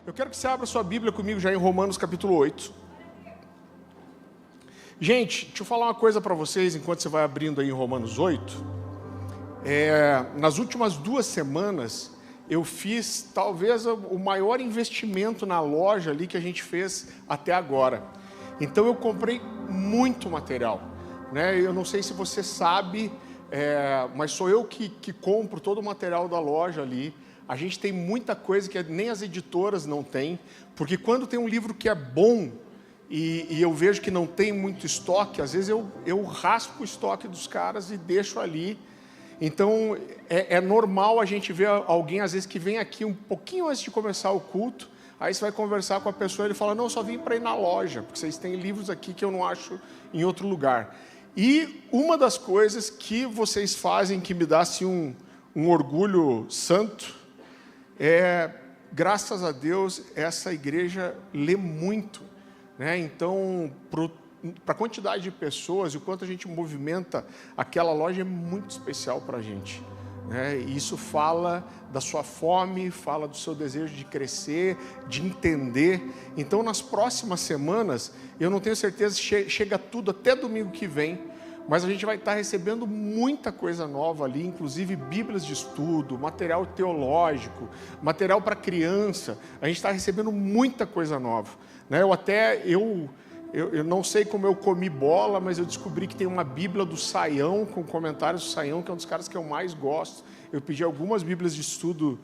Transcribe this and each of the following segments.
Eu quero que você abra sua Bíblia comigo já em Romanos capítulo 8. Gente, deixa eu falar uma coisa para vocês enquanto você vai abrindo aí em Romanos 8. Nas últimas 2 semanas, eu fiz talvez o maior investimento na loja ali que a gente fez até agora. Então eu comprei muito material, né? Eu não sei se você sabe, mas sou eu que compro todo o material da loja ali. A gente tem muita coisa que nem as editoras não têm, porque quando tem um livro que é bom e eu vejo que não tem muito estoque, às vezes eu raspo o estoque dos caras e deixo ali. Então é normal a gente ver alguém às vezes que vem aqui um pouquinho antes de começar o culto, aí você vai conversar com a pessoa e ele fala, não, eu só vim para ir na loja, porque vocês têm livros aqui que eu não acho em outro lugar. E uma das coisas que vocês fazem que me dá assim, um orgulho santo, graças a Deus, essa igreja lê muito, né? Então, para a quantidade de pessoas e o quanto a gente movimenta, aquela loja é muito especial para a gente, né? E isso fala da sua fome, fala do seu desejo de crescer, de entender. Então, nas próximas semanas, eu não tenho certeza se chega tudo até domingo que vem, mas a gente vai estar recebendo muita coisa nova ali, inclusive bíblias de estudo, material teológico, material para criança. A gente está recebendo muita coisa nova, né? Eu não sei como eu comi bola, mas eu descobri que tem uma Bíblia do Saião, com comentários do Saião, que é um dos caras que eu mais gosto. Eu pedi algumas Bíblias de estudo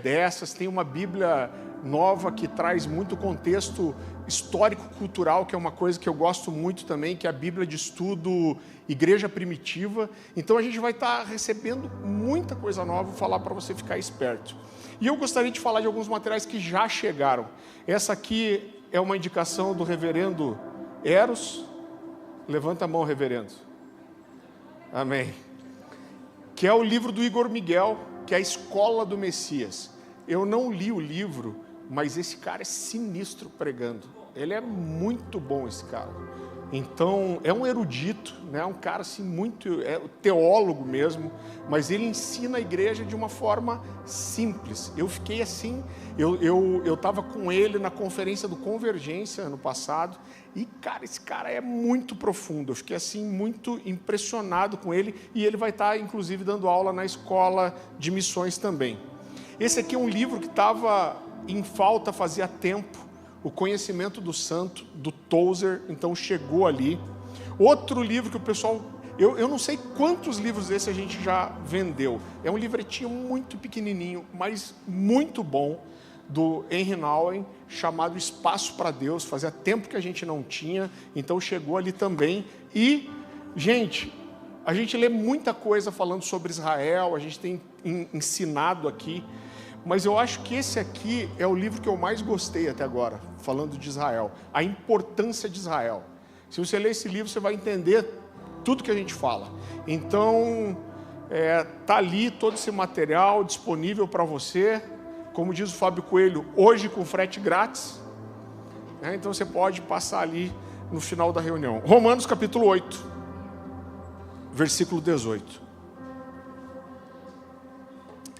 dessas. Tem uma Bíblia nova que traz muito contexto histórico-cultural, que é uma coisa que eu gosto muito também, que é a Bíblia de estudo Igreja Primitiva. Então a gente vai estar recebendo muita coisa nova, vou falar para você ficar esperto. E eu gostaria de falar de alguns materiais que já chegaram. Essa aqui é uma indicação do reverendo Eros. Levanta a mão, reverendo. Amém. Que é o livro do Igor Miguel, que é a Escola do Messias. Eu não li o livro, mas esse cara é sinistro pregando. Ele é muito bom, esse cara. Então, é um erudito, né? Um cara assim muito, teólogo mesmo, mas ele ensina a igreja de uma forma simples. Eu fiquei assim, eu estava com ele na conferência do Convergência ano passado, e cara, esse cara é muito profundo. Eu fiquei assim muito impressionado com ele, e ele vai estar inclusive dando aula na escola de missões também. Esse aqui é um livro que estava em falta fazia tempo. O Conhecimento do Santo, do Tozer, então chegou ali. Outro livro que o pessoal... Eu não sei quantos livros desse a gente já vendeu. É um livretinho muito pequenininho, mas muito bom, do Henry Nouwen, chamado Espaço para Deus. Fazia tempo que a gente não tinha, então chegou ali também. E, gente, a gente lê muita coisa falando sobre Israel, a gente tem ensinado aqui, mas eu acho que esse aqui é o livro que eu mais gostei até agora, falando de Israel, a importância de Israel. Se você ler esse livro, você vai entender tudo que a gente fala. Então, tá ali todo esse material disponível para você, como diz o Fábio Coelho, hoje com frete grátis, né? Então você pode passar ali no final da reunião. Romanos capítulo 8, versículo 18.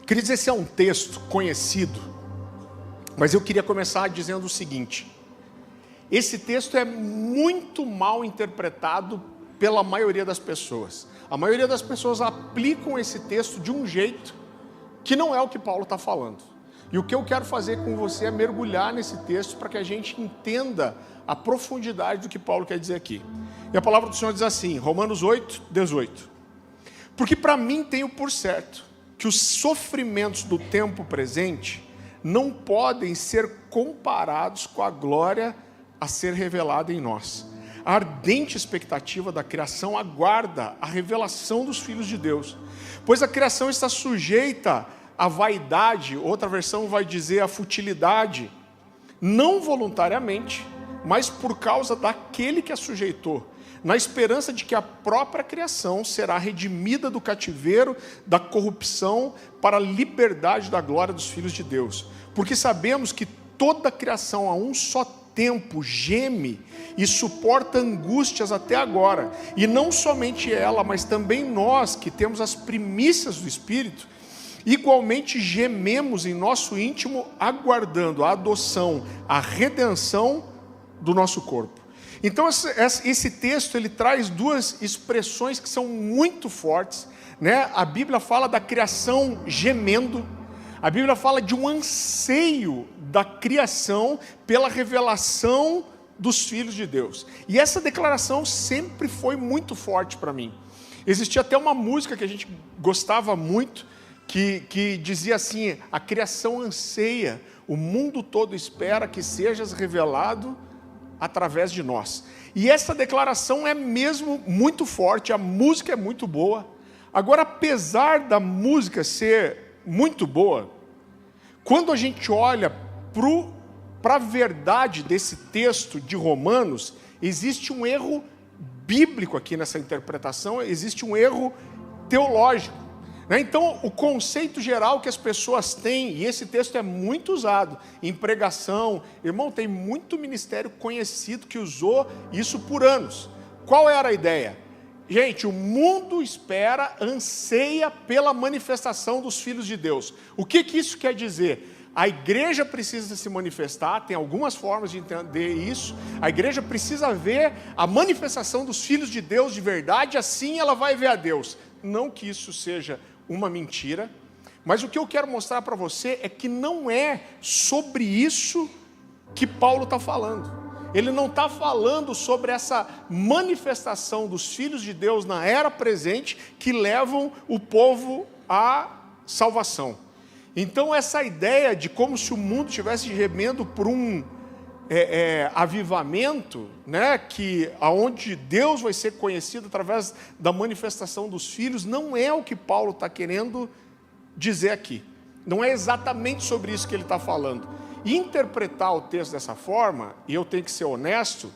Queridos, esse é um texto conhecido, mas eu queria começar dizendo o seguinte: esse texto é muito mal interpretado pela maioria das pessoas. A maioria das pessoas aplicam esse texto de um jeito que não é o que Paulo está falando. E o que eu quero fazer com você é mergulhar nesse texto para que a gente entenda a profundidade do que Paulo quer dizer aqui. E a palavra do Senhor diz assim, Romanos 8, 18. Porque para mim tenho por certo que os sofrimentos do tempo presente não podem ser comparados com a glória a ser revelada em nós. A ardente expectativa da criação aguarda a revelação dos filhos de Deus, pois a criação está sujeita à vaidade, outra versão vai dizer a futilidade, não voluntariamente, mas por causa daquele que a sujeitou, na esperança de que a própria criação será redimida do cativeiro, da corrupção, para a liberdade da glória dos filhos de Deus. Porque sabemos que toda a criação a um só tempo geme e suporta angústias até agora. E não somente ela, mas também nós, que temos as primícias do Espírito, igualmente gememos em nosso íntimo, aguardando a adoção, a redenção do nosso corpo. Então esse texto ele traz duas expressões que são muito fortes, né? A Bíblia fala da criação gemendo, a Bíblia fala de um anseio da criação pela revelação dos filhos de Deus. E essa declaração sempre foi muito forte para mim. Existia até uma música que a gente gostava muito, que dizia assim: a criação anseia, o mundo todo espera que sejas revelado através de nós. E essa declaração é mesmo muito forte, a música é muito boa. Agora, apesar da música ser muito boa, quando a gente olha para a verdade desse texto de Romanos, existe um erro bíblico aqui nessa interpretação, existe um erro teológico. Então, o conceito geral que as pessoas têm, e esse texto é muito usado em pregação, irmão, tem muito ministério conhecido que usou isso por anos. Qual era a ideia? Gente, o mundo espera, anseia pela manifestação dos filhos de Deus. O que isso quer dizer? A igreja precisa se manifestar, tem algumas formas de entender isso. A igreja precisa ver a manifestação dos filhos de Deus de verdade, assim ela vai ver a Deus. Não que isso seja uma mentira, mas o que eu quero mostrar para você é que não é sobre isso que Paulo está falando. Ele não está falando sobre essa manifestação dos filhos de Deus na era presente que levam o povo à salvação. Então essa ideia de como se o mundo estivesse gemendo por um avivamento, né, aonde Deus vai ser conhecido através da manifestação dos filhos, não é o que Paulo está querendo dizer aqui. Não é exatamente sobre isso que ele está falando. E interpretar o texto dessa forma, e eu tenho que ser honesto,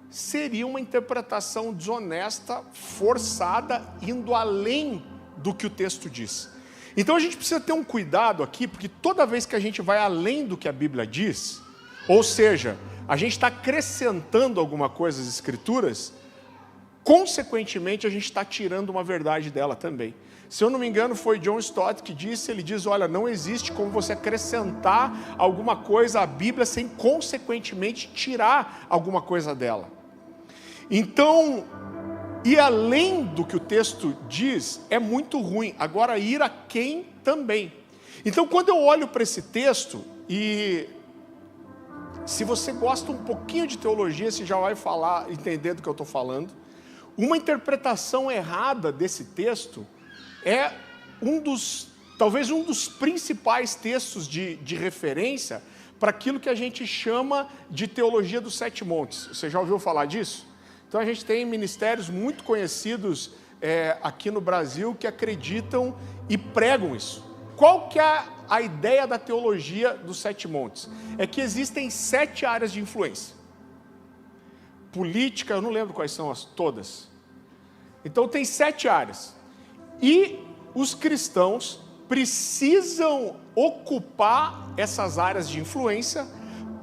seria uma interpretação desonesta, forçada, indo além do que o texto diz. Então a gente precisa ter um cuidado aqui, porque toda vez que a gente vai além do que a Bíblia diz, ou seja, a gente está acrescentando alguma coisa às Escrituras, consequentemente a gente está tirando uma verdade dela também. Se eu não me engano, foi John Stott que disse, ele diz, olha, não existe como você acrescentar alguma coisa à Bíblia sem consequentemente tirar alguma coisa dela. Então, ir além do que o texto diz é muito ruim. Agora, ir a quem também. Então, quando eu olho para esse texto, e se você gosta um pouquinho de teologia, você já vai entender do que eu estou falando. Uma interpretação errada desse texto é talvez um dos principais textos de referência para aquilo que a gente chama de teologia dos 7 montes. Você já ouviu falar disso? Então a gente tem ministérios muito conhecidos aqui no Brasil que acreditam e pregam isso. Qual que é a ideia da teologia dos 7 montes? É que existem 7 áreas de influência. Política, eu não lembro quais são todas. Então tem 7 áreas. E os cristãos precisam ocupar essas áreas de influência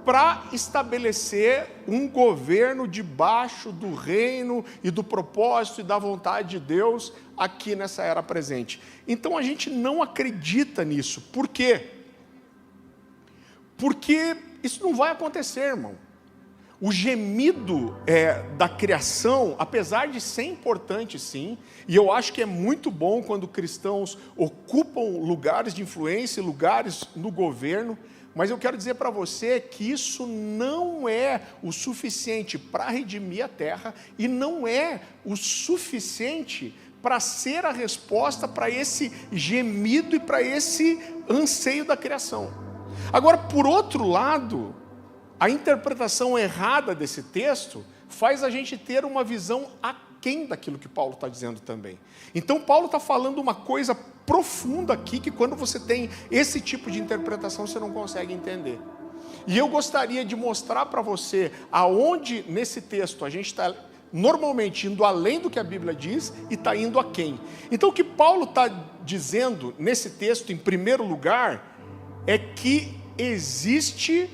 para estabelecer um governo debaixo do reino e do propósito e da vontade de Deus aqui nessa era presente. Então a gente não acredita nisso. Por quê? Porque isso não vai acontecer, irmão. O gemido da criação, apesar de ser importante sim, e eu acho que é muito bom quando cristãos ocupam lugares de influência, lugares no governo, mas eu quero dizer para você que isso não é o suficiente para redimir a terra e não é o suficiente para ser a resposta para esse gemido e para esse anseio da criação. Agora, por outro lado, a interpretação errada desse texto faz a gente ter uma visão aquém daquilo que Paulo está dizendo também. Então Paulo está falando uma coisa profunda aqui, que quando você tem esse tipo de interpretação, você não consegue entender. E eu gostaria de mostrar para você aonde nesse texto a gente está normalmente indo além do que a Bíblia diz e está indo aquém. Então o que Paulo está dizendo nesse texto, em primeiro lugar, é que existe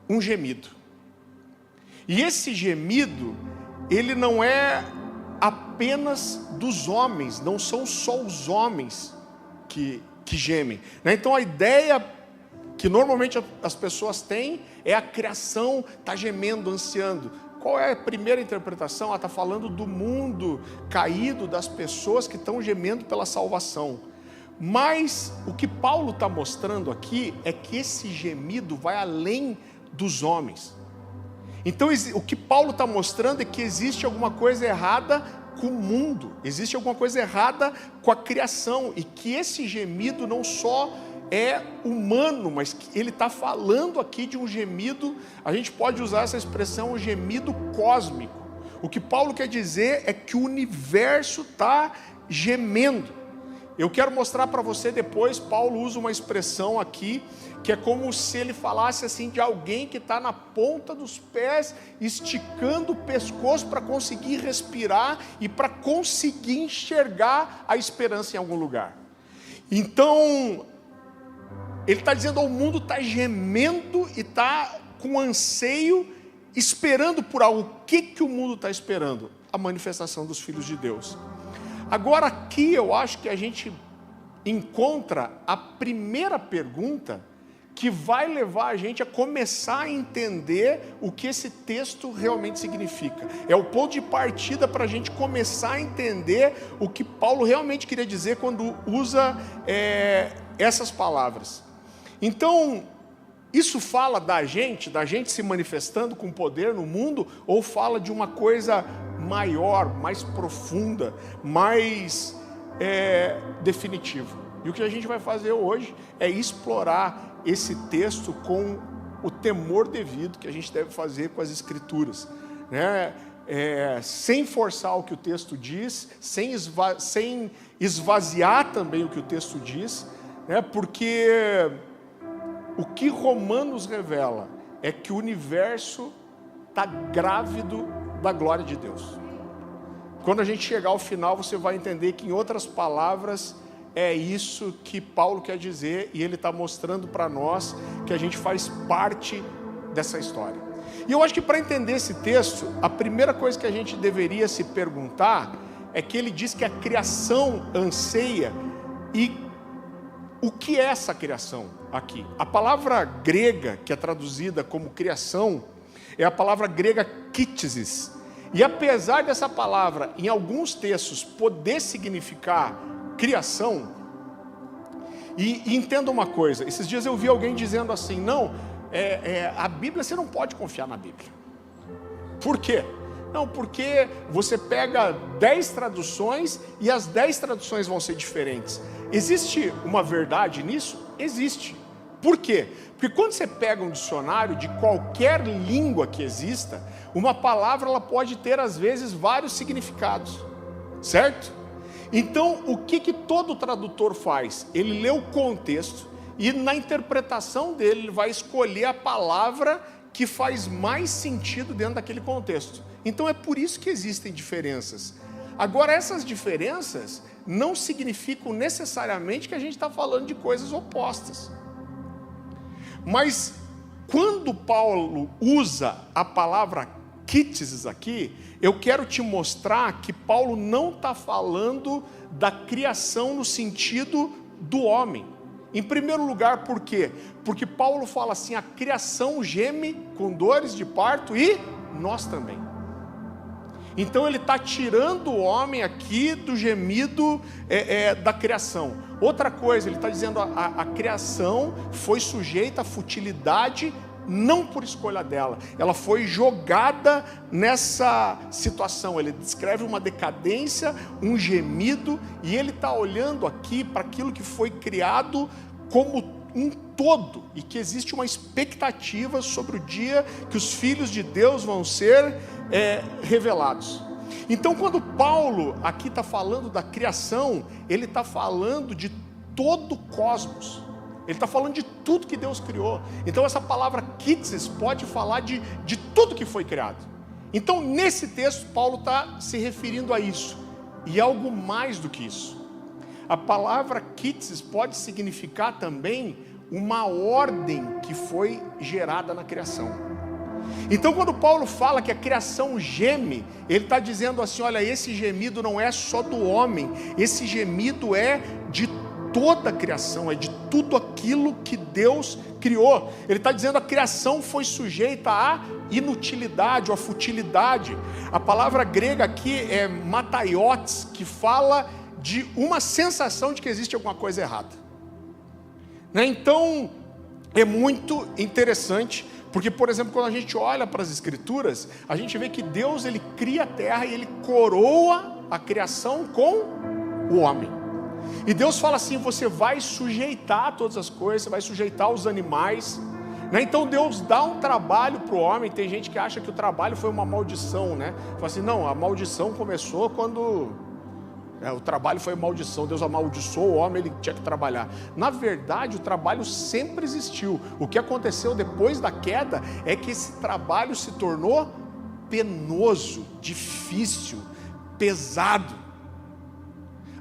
um gemido. E esse gemido, ele não é apenas dos homens, não são só os homens que que gemem. Então a ideia que normalmente as pessoas têm é a criação está gemendo, ansiando. Qual é a primeira interpretação? Está falando do mundo caído, das pessoas que estão gemendo pela salvação. Mas o que Paulo está mostrando aqui é que esse gemido vai além dos homens. Então o que Paulo está mostrando é que existe alguma coisa errada com o mundo, existe alguma coisa errada com a criação, e que esse gemido não só é humano, mas que ele está falando aqui de um gemido, a gente pode usar essa expressão, um gemido cósmico. O que Paulo quer dizer é que o universo está gemendo. Eu quero mostrar para você depois, Paulo usa uma expressão aqui, que é como se ele falasse assim de alguém que está na ponta dos pés, esticando o pescoço para conseguir respirar e para conseguir enxergar a esperança em algum lugar. Então, ele está dizendo, o mundo está gemendo e está com anseio, esperando por algo. O que o mundo está esperando? A manifestação dos filhos de Deus. Agora aqui eu acho que a gente encontra a primeira pergunta que vai levar a gente a começar a entender o que esse texto realmente significa. É o ponto de partida para a gente começar a entender o que Paulo realmente queria dizer quando usa essas palavras. Então, isso fala da gente se manifestando com poder no mundo, ou fala de uma coisa maior, mais profunda, mais definitiva? E o que a gente vai fazer hoje é explorar esse texto com o temor devido que a gente deve fazer com as Escrituras, né? Sem forçar o que o texto diz, sem esvaziar também o que o texto diz, né? Porque o que Romanos revela é que o universo está grávido da glória de Deus. Quando a gente chegar ao final, você vai entender que, em outras palavras, é isso que Paulo quer dizer, e ele está mostrando para nós que a gente faz parte dessa história. E eu acho que, para entender esse texto, a primeira coisa que a gente deveria se perguntar é que ele diz que a criação anseia. E o que é essa criação aqui? A palavra grega que é traduzida como criação é a palavra grega ktisis. E apesar dessa palavra, em alguns textos, poder significar criação, e entenda uma coisa, esses dias eu vi alguém dizendo assim, não, a Bíblia, você não pode confiar na Bíblia. Por quê? Não, porque você pega 10 traduções e as 10 traduções vão ser diferentes. Existe uma verdade nisso? Existe. Por quê? Porque quando você pega um dicionário de qualquer língua que exista, uma palavra ela pode ter às vezes vários significados, certo? Então o que todo tradutor faz? Ele lê o contexto e na interpretação dele ele vai escolher a palavra que faz mais sentido dentro daquele contexto. Então é por isso que existem diferenças. Agora, essas diferenças não significam necessariamente que a gente está falando de coisas opostas. Mas quando Paulo usa a palavra ktisis aqui, eu quero te mostrar que Paulo não está falando da criação no sentido do homem. Em primeiro lugar, por quê? Porque Paulo fala assim, a criação geme com dores de parto e nós também. Então ele está tirando o homem aqui do gemido da criação. Outra coisa, ele está dizendo a criação foi sujeita à futilidade, não por escolha dela. Ela foi jogada nessa situação. Ele descreve uma decadência, um gemido, e ele está olhando aqui para aquilo que foi criado como um todo, e que existe uma expectativa sobre o dia que os filhos de Deus vão ser revelados. Então, quando Paulo aqui está falando da criação, ele está falando de todo o cosmos, ele está falando de tudo que Deus criou. Então essa palavra ktisis pode falar de tudo que foi criado. Então nesse texto Paulo está se referindo a isso, e algo mais do que isso. A palavra ktisis pode significar também uma ordem que foi gerada na criação. Então quando Paulo fala que a criação geme, ele está dizendo assim, olha, esse gemido não é só do homem, esse gemido é de toda a criação, é de tudo aquilo que Deus criou. Ele está dizendo que a criação foi sujeita à inutilidade ou à futilidade. A palavra grega aqui é mataiotes, que fala de uma sensação de que existe alguma coisa errada. Então, é muito interessante, porque, por exemplo, quando a gente olha para as Escrituras, a gente vê que Deus, ele cria a terra e ele coroa a criação com o homem. E Deus fala assim: você vai sujeitar todas as coisas, você vai sujeitar os animais. Então Deus dá um trabalho para o homem. Tem gente que acha que o trabalho foi uma maldição, né? Fala assim: não, a maldição começou quando o trabalho foi maldição, Deus amaldiçoou o homem, ele tinha que trabalhar. Na verdade, o trabalho sempre existiu. O que aconteceu depois da queda é que esse trabalho se tornou penoso, difícil, pesado.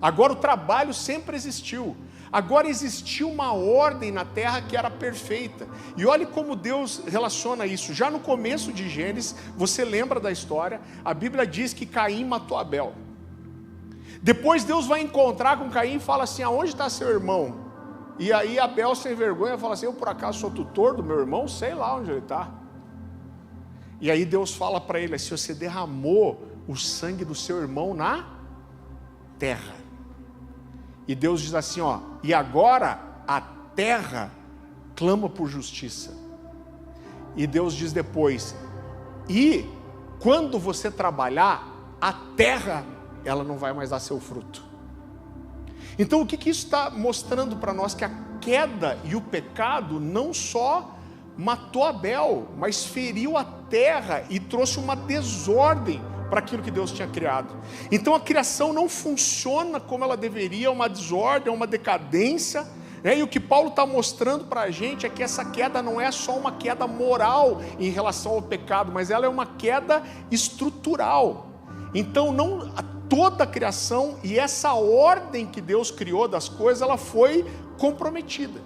Agora o trabalho sempre existiu. Agora existiu uma ordem na terra que era perfeita. E olhe como Deus relaciona isso. Já no começo de Gênesis, você lembra da história, a Bíblia diz que Caim matou Abel. Depois Deus vai encontrar com Caim e fala assim: aonde está seu irmão? E aí Abel, sem vergonha, fala assim: eu por acaso sou tutor do meu irmão? Sei lá onde ele está. E aí Deus fala para ele assim: você derramou o sangue do seu irmão na terra. E Deus diz assim: e agora a terra clama por justiça. E Deus diz depois: e quando você trabalhar, a terra, ela não vai mais dar seu fruto. Então o que isso está mostrando para nós? Que a queda e o pecado não só matou Abel, mas feriu a terra e trouxe uma desordem para aquilo que Deus tinha criado. Então a criação não funciona como ela deveria, é uma desordem, é uma decadência, E o que Paulo está mostrando para a gente é que essa queda não é só uma queda moral em relação ao pecado, mas ela é uma queda estrutural. Então toda a criação e essa ordem que Deus criou das coisas, ela foi comprometida.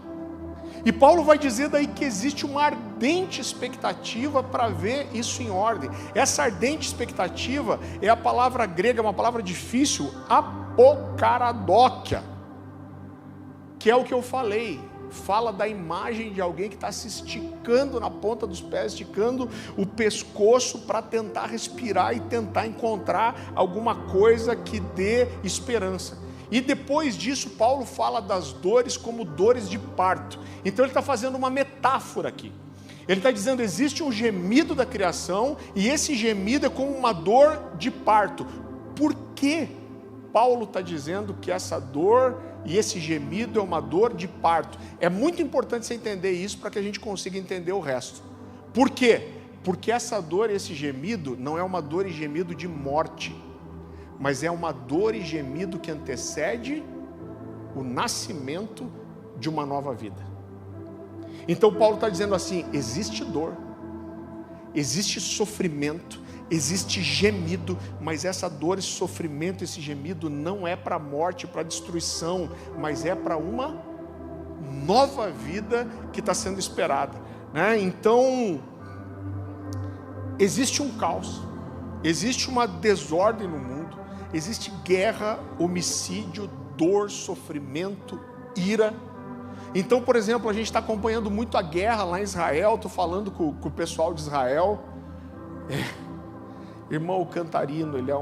E Paulo vai dizer daí que existe uma ardente expectativa para ver isso em ordem. Essa ardente expectativa é a palavra grega, uma palavra difícil, apocaradóquia, que é o que eu falei. Fala da imagem de alguém que está se esticando na ponta dos pés, esticando o pescoço para tentar respirar e tentar encontrar alguma coisa que dê esperança. E depois disso, Paulo fala das dores como dores de parto. Então ele está fazendo uma metáfora aqui. Ele está dizendo, existe um gemido da criação, e esse gemido é como uma dor de parto. Por que Paulo está dizendo que essa dor e esse gemido é uma dor de parto? É muito importante você entender isso para que a gente consiga entender o resto. Por quê? Porque essa dor e esse gemido não é uma dor e gemido de morte, mas é uma dor e gemido que antecede o nascimento de uma nova vida. Então Paulo está dizendo assim, existe dor, existe sofrimento, existe gemido, mas essa dor, esse sofrimento, esse gemido não é para a morte, para a destruição, mas é para uma nova vida que está sendo esperada, né? Então, existe um caos, existe uma desordem no mundo, existe guerra, homicídio, dor, sofrimento, ira. Então, por exemplo, a gente está acompanhando muito a guerra lá em Israel. Estou falando com o pessoal de Israel. Irmão Cantarino, ele é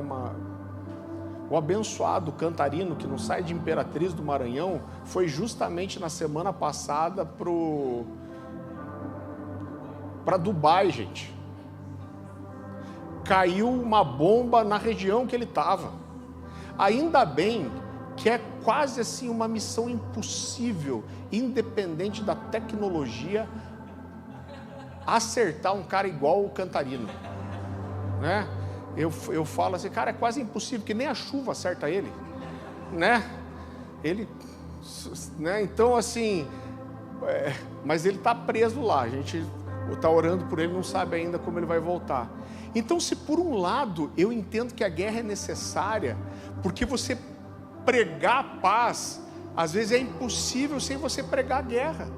o abençoado Cantarino, que não sai de Imperatriz do Maranhão, foi justamente na semana passada para Dubai, gente. Caiu uma bomba na região que ele estava. Ainda bem que é quase assim uma missão impossível, independente da tecnologia, acertar um cara igual o Cantarino, né? Eu falo assim, cara, é quase impossível, porque nem a chuva acerta ele, né? Então assim, mas ele está preso lá, a gente está orando por ele, não sabe ainda como ele vai voltar. Então, se por um lado eu entendo que a guerra é necessária, porque você pregar a paz, às vezes é impossível sem você pregar a guerra.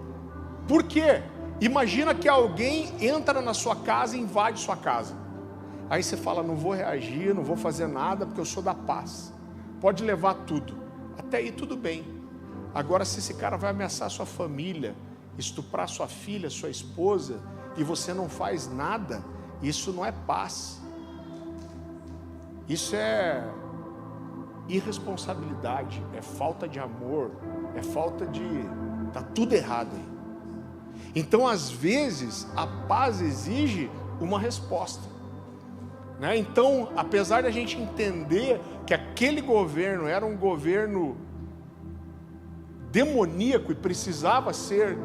Por quê? Imagina que alguém entra na sua casa e invade sua casa. Aí você fala, não vou reagir, não vou fazer nada, porque eu sou da paz. Pode levar tudo. Até aí tudo bem. Agora, se esse cara vai ameaçar a sua família, estuprar sua filha, sua esposa, e você não faz nada, isso não é paz. Isso é irresponsabilidade, é falta de amor, é falta de... Está tudo errado aí. Então, às vezes, a paz exige uma resposta, né? Então, apesar de a gente entender que aquele governo era um governo demoníaco e precisava ser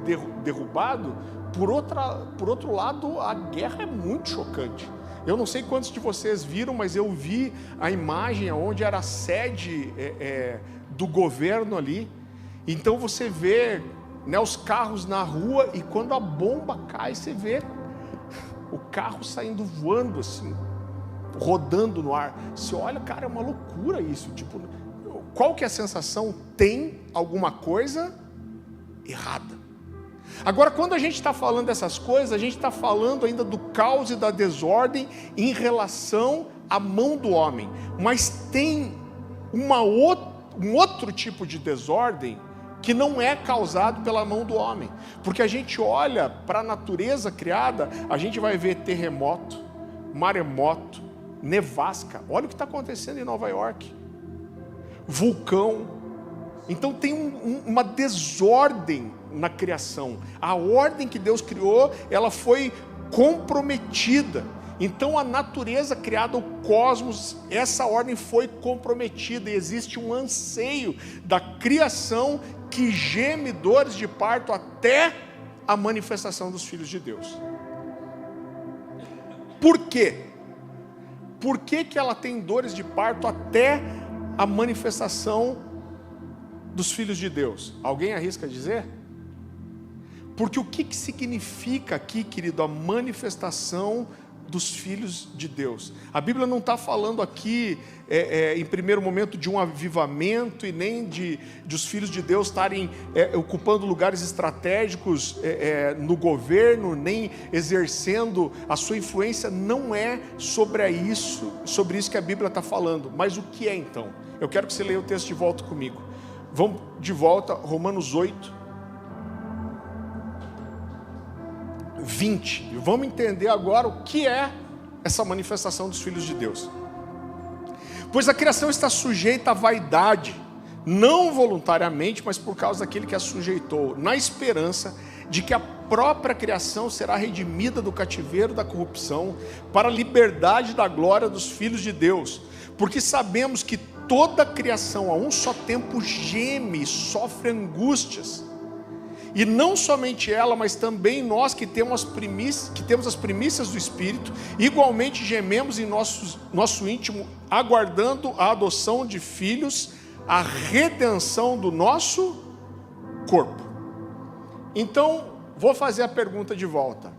derrubado, por outro lado, a guerra é muito chocante. Eu não sei quantos de vocês viram, mas eu vi a imagem onde era a sede do governo ali. Então você vê, né, os carros na rua, e quando a bomba cai, você vê o carro saindo voando assim, rodando no ar. Você olha, cara, é uma loucura isso. Tipo, qual que é a sensação? Tem alguma coisa errada. Agora, quando a gente está falando dessas coisas, a gente está falando ainda do caos e da desordem em relação à mão do homem. Mas tem um outro tipo de desordem que não é causado pela mão do homem. Porque a gente olha para a natureza criada, a gente vai ver terremoto, maremoto, nevasca. Olha o que está acontecendo em Nova York. Vulcão. Então tem uma desordem na criação. A ordem que Deus criou, ela foi comprometida. Então a natureza criada, o cosmos, essa ordem foi comprometida. E existe um anseio da criação que geme dores de parto até a manifestação dos filhos de Deus. Por quê? Por que ela tem dores de parto até a manifestação dos filhos de Deus? Alguém arrisca dizer? Porque o que significa aqui, querido, a manifestação dos filhos de Deus? A Bíblia não está falando aqui, em primeiro momento, de um avivamento, e nem de os filhos de Deus estarem ocupando lugares estratégicos no governo, nem exercendo a sua influência. Não é sobre isso que a Bíblia está falando. Mas o que é então? Eu quero que você leia o texto de volta comigo. Vamos de volta, Romanos 8, 20. E vamos entender agora o que é essa manifestação dos filhos de Deus. Pois a criação está sujeita à vaidade, não voluntariamente, mas por causa daquele que a sujeitou, na esperança de que a própria criação será redimida do cativeiro da corrupção, para a liberdade da glória dos filhos de Deus. Porque sabemos que toda a criação a um só tempo geme e sofre angústias. E não somente ela, mas também nós que temos as primícias do Espírito, igualmente gememos em nosso íntimo, aguardando a adoção de filhos, a redenção do nosso corpo. Então, vou fazer a pergunta de volta.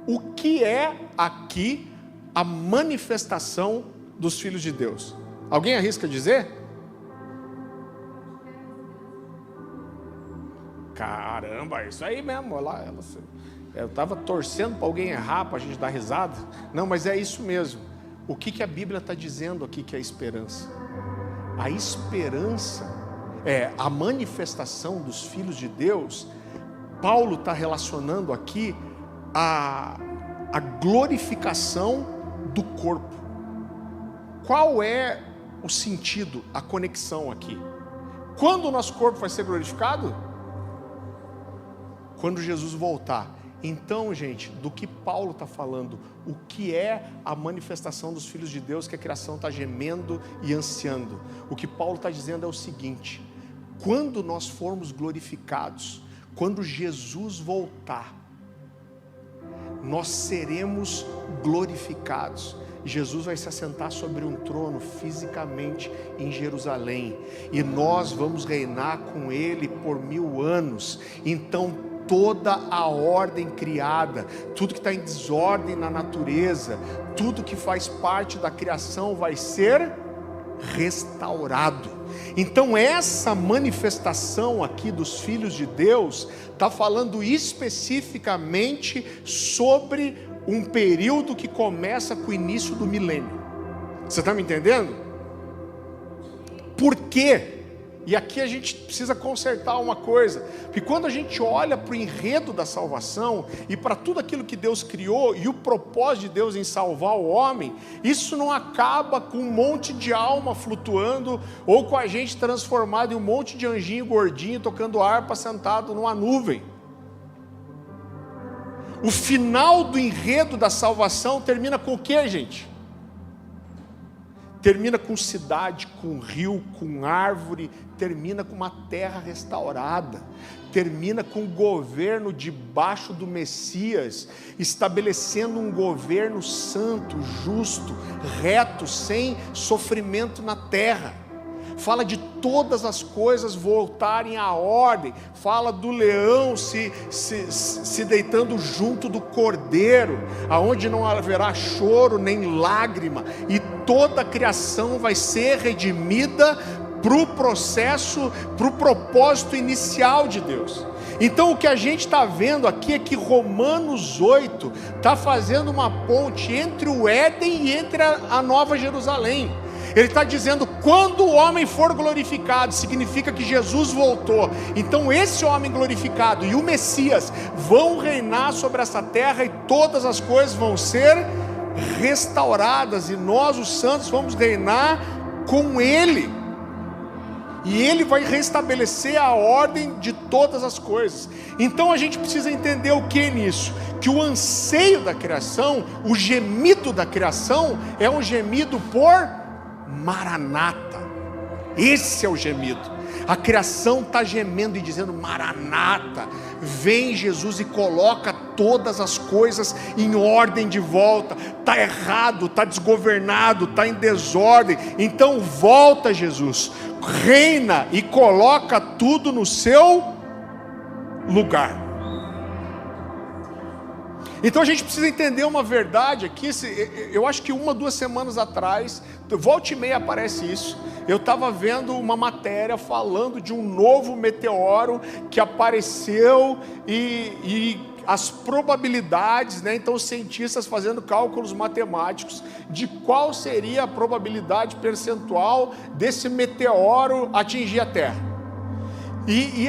O que é aqui a manifestação dos filhos de Deus? Alguém arrisca dizer? Caramba, é isso aí mesmo. Eu estava torcendo para alguém errar, para a gente dar risada. Não, mas é isso mesmo. O que a Bíblia está dizendo aqui que é a esperança? A esperança é a manifestação dos filhos de Deus. Paulo está relacionando aqui a glorificação do corpo. Qual é o sentido, a conexão aqui? Quando o nosso corpo vai ser glorificado? Quando Jesus voltar. Então, gente, do que Paulo está falando? O que é a manifestação dos filhos de Deus que a criação está gemendo e ansiando? O que Paulo está dizendo é o seguinte: quando nós formos glorificados, quando Jesus voltar, nós seremos glorificados. Jesus vai se assentar sobre um trono fisicamente em Jerusalém, e nós vamos reinar com Ele por 1000 anos. Então toda a ordem criada, tudo que está em desordem na natureza, tudo que faz parte da criação vai ser restaurado. Então essa manifestação aqui dos filhos de Deus está falando especificamente sobre um período que começa com o início do milênio. Você está me entendendo? Por quê? E aqui a gente precisa consertar uma coisa, porque quando a gente olha para o enredo da salvação e para tudo aquilo que Deus criou e o propósito de Deus em salvar o homem, isso não acaba com um monte de alma flutuando ou com a gente transformado em um monte de anjinho gordinho tocando harpa sentado numa nuvem. O final do enredo da salvação termina com o que, gente? Termina com cidade, com rio, com árvore, termina com uma terra restaurada, termina com o governo debaixo do Messias, estabelecendo um governo santo, justo, reto, sem sofrimento na terra. Fala de todas as coisas voltarem à ordem, fala do leão se deitando junto do cordeiro, aonde não haverá choro nem lágrima, e toda a criação vai ser redimida para o processo, para o propósito inicial de Deus. Então o que a gente está vendo aqui é que Romanos 8 está fazendo uma ponte entre o Éden e entre a Nova Jerusalém. Ele está dizendo, quando o homem for glorificado, significa que Jesus voltou. Então esse homem glorificado e o Messias vão reinar sobre essa terra e todas as coisas vão ser restauradas. E nós, os santos, vamos reinar com Ele. E Ele vai restabelecer a ordem de todas as coisas. Então a gente precisa entender o que é nisso? Que o anseio da criação, o gemido da criação, é um gemido por Maranata. Esse é o gemido. A criação está gemendo e dizendo, Maranata, vem Jesus e coloca todas as coisas em ordem de volta. Está errado, está desgovernado, está em desordem, então volta Jesus, reina e coloca tudo no seu lugar. Então a gente precisa entender uma verdade aqui. Eu acho que 1 ou 2 semanas atrás, volta e meia aparece isso. Eu estava vendo uma matéria falando de um novo meteoro que apareceu e as probabilidades, né? Então os cientistas fazendo cálculos matemáticos de qual seria a probabilidade percentual desse meteoro atingir a Terra. E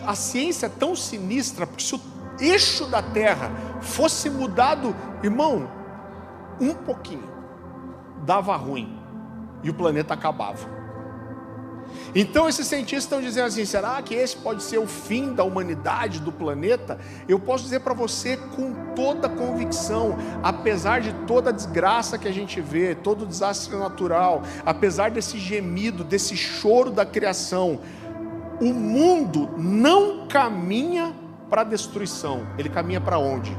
a ciência é tão sinistra, porque se o eixo da Terra fosse mudado, irmão, um pouquinho, dava ruim, e o planeta acabava. Então esses cientistas estão dizendo assim, será que esse pode ser o fim da humanidade, do planeta? Eu posso dizer para você com toda convicção, apesar de toda a desgraça que a gente vê, todo o desastre natural, apesar desse gemido, desse choro da criação, o mundo não caminha para a destruição. Ele caminha para onde?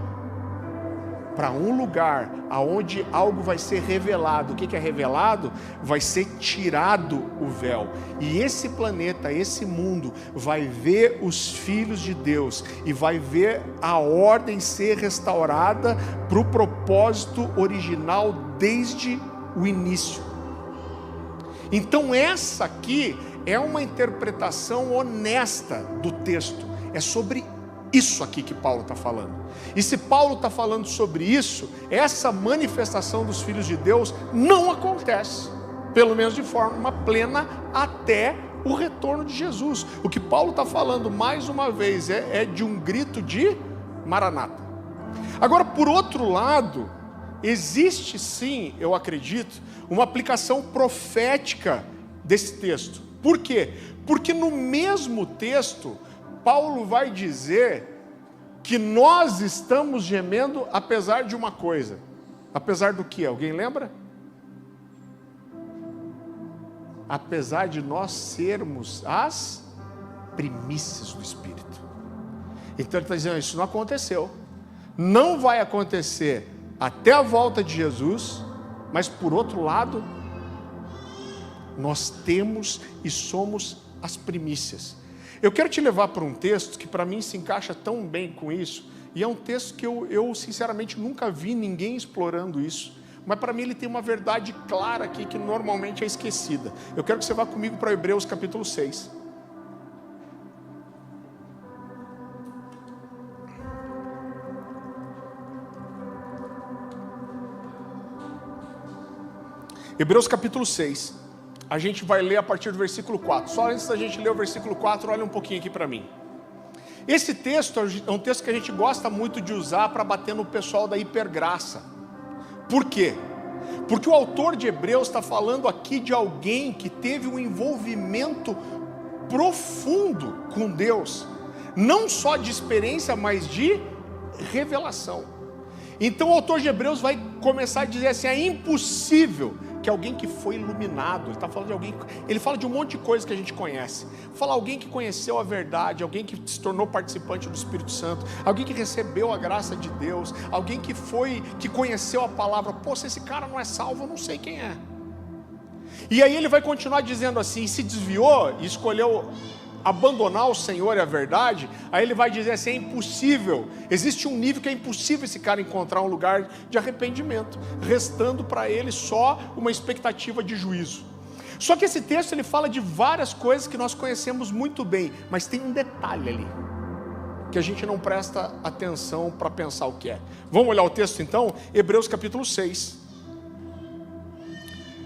Para um lugar aonde algo vai ser revelado. O que é revelado? Vai ser tirado o véu. E esse planeta, esse mundo, vai ver os filhos de Deus e vai ver a ordem ser restaurada para o propósito original desde o início. Então essa aqui é uma interpretação honesta do texto. É sobre isso aqui que Paulo está falando. E se Paulo está falando sobre isso, essa manifestação dos filhos de Deus não acontece, pelo menos de forma plena, até o retorno de Jesus. O que Paulo está falando mais uma vez é de um grito de Maranata. Agora, por outro lado, existe sim, eu acredito, uma aplicação profética desse texto. Por quê? Porque no mesmo texto Paulo vai dizer que nós estamos gemendo apesar de uma coisa. Apesar do que? Alguém lembra? Apesar de nós sermos as primícias do Espírito. Então ele está dizendo, isso não aconteceu. Não vai acontecer até a volta de Jesus, mas por outro lado, nós temos e somos as primícias. Eu quero te levar para um texto que para mim se encaixa tão bem com isso, e é um texto que eu sinceramente nunca vi ninguém explorando isso, mas para mim ele tem uma verdade clara aqui que normalmente é esquecida. Eu quero que você vá comigo para Hebreus capítulo 6. Hebreus capítulo 6. a gente vai ler a partir do versículo 4. Só antes da gente ler o versículo 4, olha um pouquinho aqui para mim. Esse texto é um texto que a gente gosta muito de usar para bater no pessoal da hipergraça. Por quê? Porque o autor de Hebreus está falando aqui de alguém que teve um envolvimento profundo com Deus, não só de experiência, mas de revelação. Então o autor de Hebreus vai começar a dizer assim: é impossível que alguém que foi iluminado, ele está falando de alguém, ele fala de um monte de coisa que a gente conhece, fala alguém que conheceu a verdade, alguém que se tornou participante do Espírito Santo, alguém que recebeu a graça de Deus, alguém que conheceu a palavra. Pô, se esse cara não é salvo, eu não sei quem é. E aí ele vai continuar dizendo assim: se desviou e escolheu abandonar o Senhor e a verdade, aí ele vai dizer assim: é impossível, existe um nível que é impossível esse cara encontrar um lugar de arrependimento, restando para ele só uma expectativa de juízo. Só que esse texto ele fala de várias coisas que nós conhecemos muito bem, mas tem um detalhe ali, que a gente não presta atenção para pensar o que é. Vamos olhar o texto então? Hebreus capítulo 6,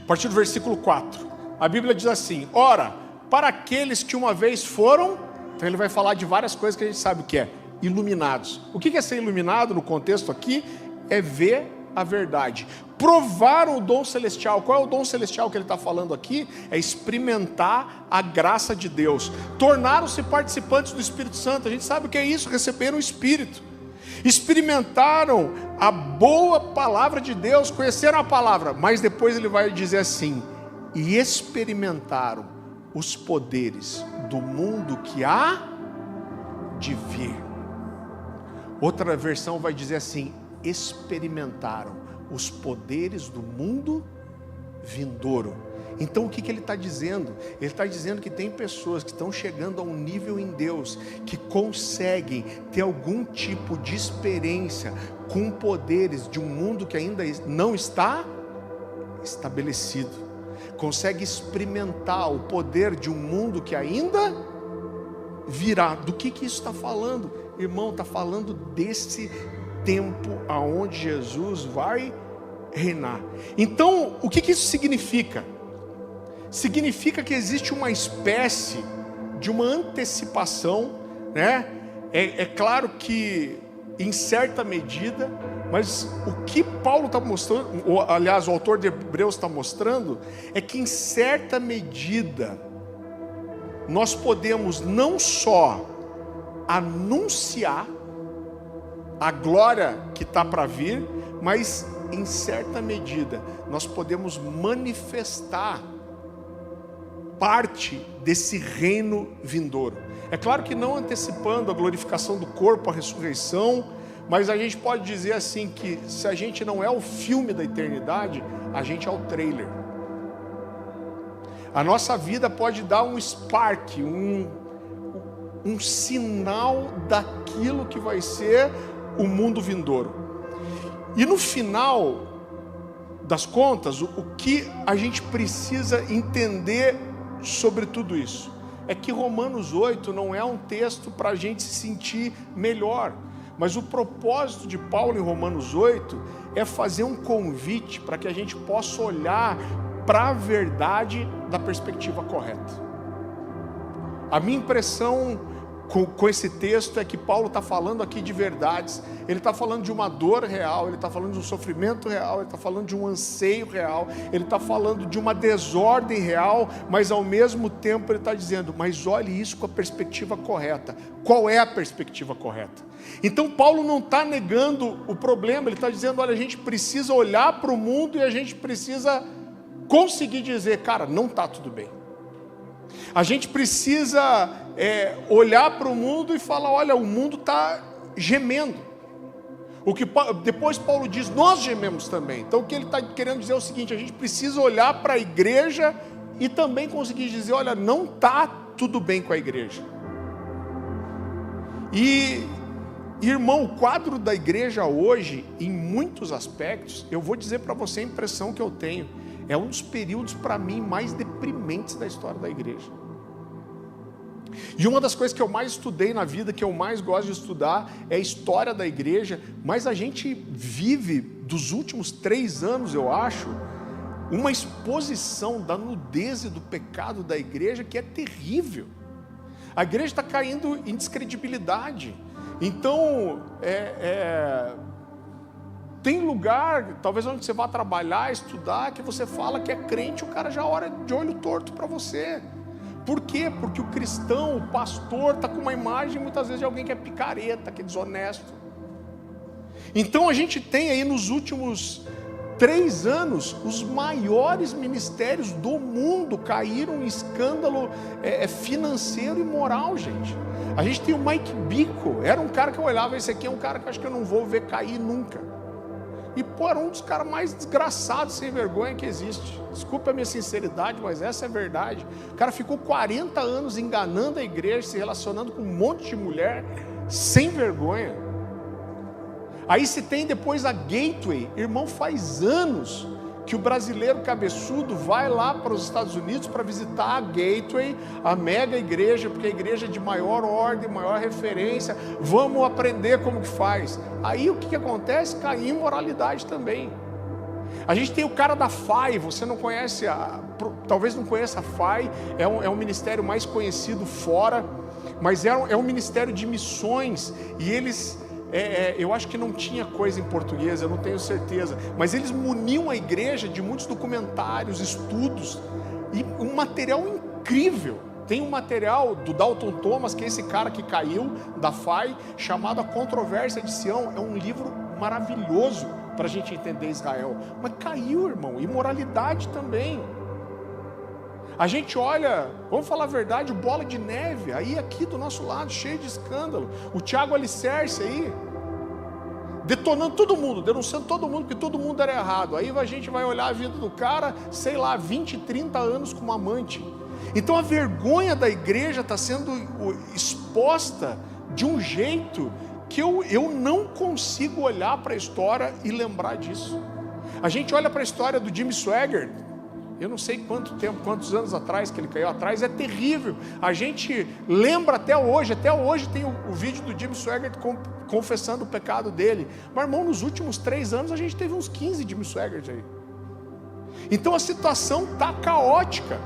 a partir do versículo 4, a Bíblia diz assim: ora, para aqueles que uma vez foram, então ele vai falar de várias coisas que a gente sabe o que é, iluminados. O que é ser iluminado no contexto aqui? É ver a verdade, provaram o dom celestial. Qual é o dom celestial que ele está falando aqui? É experimentar a graça de Deus, tornaram-se participantes do Espírito Santo. A gente sabe o que é isso, receberam o Espírito, experimentaram a boa palavra de Deus, conheceram a palavra, mas depois ele vai dizer assim: e experimentaram os poderes do mundo que há de vir. Outra versão vai dizer assim: experimentaram os poderes do mundo vindouro. Então o que ele está dizendo? Ele está dizendo que tem pessoas que estão chegando a um nível em Deus, que conseguem ter algum tipo de experiência com poderes de um mundo que ainda não está estabelecido, consegue experimentar o poder de um mundo que ainda virá. Do que isso está falando? Irmão, está falando desse tempo aonde Jesus vai reinar. Então, o que isso significa? Significa que existe uma espécie de uma antecipação, né? É claro que em certa medida, mas o que Paulo está mostrando, ou, aliás, o autor de Hebreus está mostrando, é que em certa medida nós podemos não só anunciar a glória que está para vir, mas em certa medida nós podemos manifestar parte desse reino vindouro. É claro que não antecipando a glorificação do corpo, a ressurreição, mas a gente pode dizer assim que se a gente não é o filme da eternidade, a gente é o trailer. A nossa vida pode dar um spark, um sinal daquilo que vai ser o mundo vindouro. E no final das contas, o que a gente precisa entender sobre tudo isso é que Romanos 8 não é um texto para a gente se sentir melhor, mas o propósito de Paulo em Romanos 8 é fazer um convite para que a gente possa olhar para a verdade da perspectiva correta. A minha impressão com esse texto é que Paulo está falando aqui de verdades, ele está falando de uma dor real, ele está falando de um sofrimento real, ele está falando de um anseio real, ele está falando de uma desordem real, mas ao mesmo tempo ele está dizendo, mas olhe isso com a perspectiva correta. Qual é a perspectiva correta? Então Paulo não está negando o problema, ele está dizendo, olha, a gente precisa olhar para o mundo e a gente precisa conseguir dizer, cara, não está tudo bem. A gente precisa olhar para o mundo e falar, olha, o mundo está gemendo. O que depois Paulo diz, nós gememos também. Então o que ele está querendo dizer é o seguinte, a gente precisa olhar para a igreja e também conseguir dizer, olha, não está tudo bem com a igreja. E irmão, o quadro da igreja hoje, em muitos aspectos, eu vou dizer para você a impressão que eu tenho, é um dos períodos para mim mais deprimentes da história da igreja. E uma das coisas que eu mais estudei na vida, que eu mais gosto de estudar, é a história da igreja, mas a gente vive, dos últimos 3 anos eu acho, uma exposição da nudez e do pecado da igreja que é terrível. A igreja está caindo em descredibilidade. Então, tem lugar, talvez onde você vá trabalhar, estudar, que você fala que é crente, o cara já olha de olho torto para você. Por quê? Porque o cristão, o pastor, está com uma imagem muitas vezes de alguém que é picareta, que é desonesto. Então a gente tem aí nos últimos 3 anos, os maiores ministérios do mundo caíram em escândalo financeiro e moral, gente. A gente tem o Mike Bickle, era um cara que eu olhava, esse aqui é um cara que eu acho que eu não vou ver cair nunca. E era um dos caras mais desgraçados, sem vergonha que existe. Desculpa a minha sinceridade, mas essa é a verdade. O cara ficou 40 anos enganando a igreja, se relacionando com um monte de mulher, sem vergonha. Aí se tem depois a Gateway. Irmão, faz anos que o brasileiro cabeçudo vai lá para os Estados Unidos para visitar a Gateway, a mega igreja, porque a igreja é de maior ordem, maior referência, vamos aprender como que faz. Aí o que acontece? Cai em imoralidade também. A gente tem o cara da FAI, você não conhece, talvez não conheça a FAI, é um ministério mais conhecido fora, mas é um ministério de missões, e eles... eu acho que não tinha coisa em português, eu não tenho certeza, mas eles muniam a igreja de muitos documentários, estudos, e um material incrível. Tem um material do Dalton Thomas, que é esse cara que caiu da FAI, chamado A Controvérsia de Sião. É um livro maravilhoso para a gente entender Israel, mas caiu, irmão, imoralidade também. A gente olha, vamos falar a verdade, o Bola de Neve, aí aqui do nosso lado, cheio de escândalo. O Tiago Alicerce aí, detonando todo mundo, denunciando todo mundo, que todo mundo era errado. Aí a gente vai olhar a vida do cara, sei lá, 20, 30 anos com uma amante. Então a vergonha da igreja está sendo exposta de um jeito que eu não consigo olhar para a história e lembrar disso. A gente olha para a história do Jimmy Swaggart, eu não sei quantos anos atrás que ele caiu atrás, é terrível. A gente lembra até hoje tem o vídeo do Jimmy Swaggart confessando o pecado dele. Mas, irmão, nos últimos 3 anos a gente teve uns 15 Jimmy Swaggart aí. Então a situação está caótica.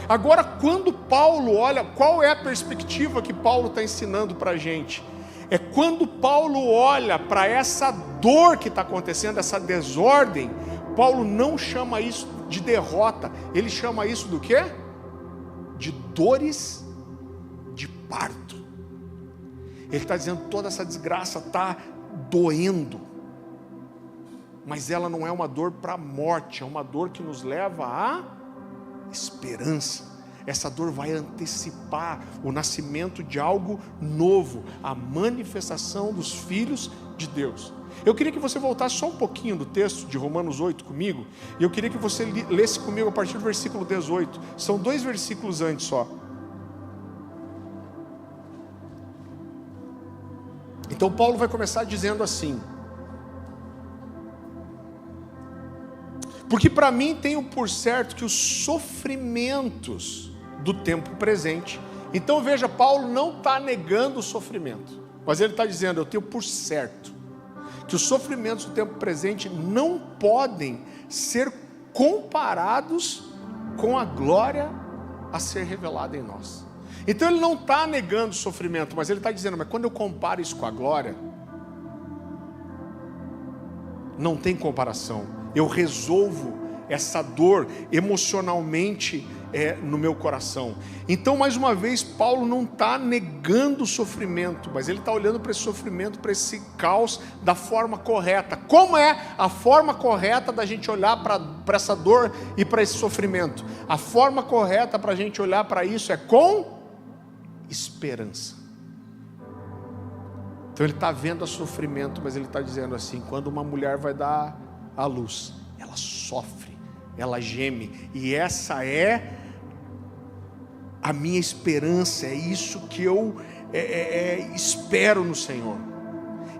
Agora, quando Paulo olha, qual é a perspectiva que Paulo está ensinando para a gente? É quando Paulo olha para essa dor que está acontecendo, essa desordem, Paulo não chama isso de derrota, ele chama isso do quê? De dores de parto. Ele está dizendo, toda essa desgraça está doendo, mas ela não é uma dor para a morte, é uma dor que nos leva à esperança. Essa dor vai antecipar o nascimento de algo novo, a manifestação dos filhos de Deus. Eu queria que você voltasse só um pouquinho do texto de Romanos 8 comigo, e eu queria que você lesse comigo a partir do versículo 18, são 2 versículos antes só. Então Paulo vai começar dizendo assim: porque para mim tenho por certo que os sofrimentos do tempo presente, então veja, Paulo não está negando o sofrimento, mas ele está dizendo, eu tenho por certo que os sofrimentos do tempo presente não podem ser comparados com a glória a ser revelada em nós. Então ele não está negando o sofrimento, mas ele está dizendo, mas quando eu comparo isso com a glória, não tem comparação. Eu resolvo essa dor emocionalmente no meu coração. Então, mais uma vez, Paulo não está negando o sofrimento, mas ele está olhando para esse sofrimento, para esse caos da forma correta. Como é a forma correta da gente olhar para essa dor e para esse sofrimento? A forma correta para a gente olhar para isso é com esperança. Então ele está vendo o sofrimento, mas ele está dizendo assim, quando uma mulher vai dar à luz, ela sofre, ela geme, e essa é a minha esperança, é isso que eu espero no Senhor.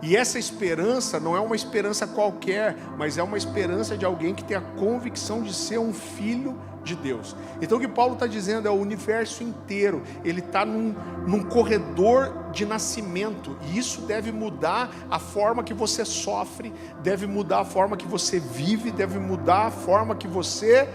E essa esperança não é uma esperança qualquer, mas é uma esperança de alguém que tem a convicção de ser um filho de de Deus. Então o que Paulo está dizendo é o universo inteiro, ele está num corredor de nascimento, e isso deve mudar a forma que você sofre, deve mudar a forma que você vive, deve mudar a forma que você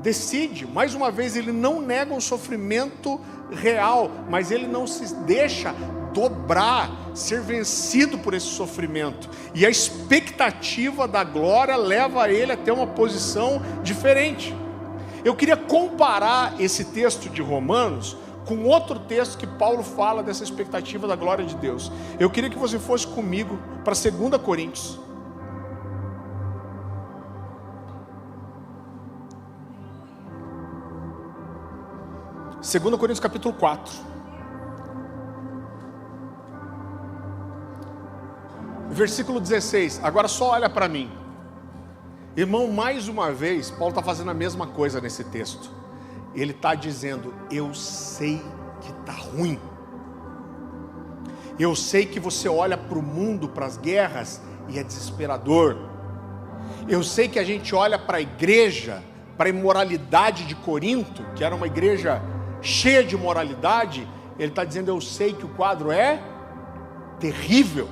decide. Mais uma vez, ele não nega o sofrimento real, mas ele não se deixa dobrar, ser vencido por esse sofrimento, e a expectativa da glória leva ele a ter uma posição diferente. Eu queria comparar esse texto de Romanos com outro texto que Paulo fala dessa expectativa da glória de Deus. Eu queria que você fosse comigo para 2 Coríntios. 2 Coríntios capítulo 4. Versículo 16, agora só olha para mim. Irmão, mais uma vez, Paulo está fazendo a mesma coisa nesse texto. Ele está dizendo, eu sei que está ruim. Eu sei que você olha para o mundo, para as guerras, e é desesperador. Eu sei que a gente olha para a igreja, para a imoralidade de Corinto, que era uma igreja cheia de imoralidade. Ele está dizendo, eu sei que o quadro é terrível.